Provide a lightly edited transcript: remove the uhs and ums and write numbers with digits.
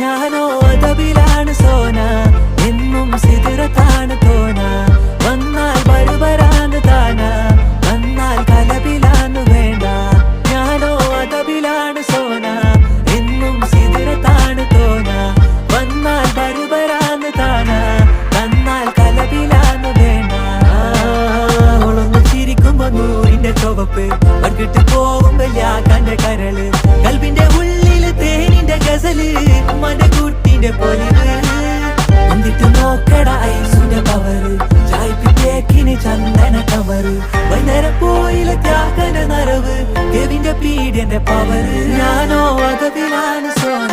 ഞാനോ അതവിലാണ് സോന, എന്നും സിതിറത്താണ് തോന. വന്നാൽ ബരുബരാന്ന് താന, വന്നാൽ കലപിലാന്ന് വേണ്ട. ഞാനോ അതവിലാണ് സോന, എന്നും സിതിറത്താണ് തോന. വന്നാൽ ബരുബരാന്ന് താന, വന്നാൽ കലപിലാന്ന് വേണ്ട. അവളൊന്ന് ചിരിക്കുമ്പോ നൂറിന്റെ ചുവപ്പ്, പങ്കിട്ട് പോകുമ്പോ യാക്കാന്റെ കരള്. കൽബിന്റെ ഉള്ളില് തേനിന്റെ ഗസല്, മനകൂട്ടിന്റെ പൊലിവ്. എന്നിട്ട് നോക്കട ഐസിന്റെ പവറ്, ചായ്പിത്തേക്കിന് ചന്ദന കവറ്. വൈകുന്നേരം പോയില്ല ത്യാഗന നരവ്, കെവിന്റെ പീഡിയന്റെ പവറ്. ഞാനോ അതവിലാണ് സോന.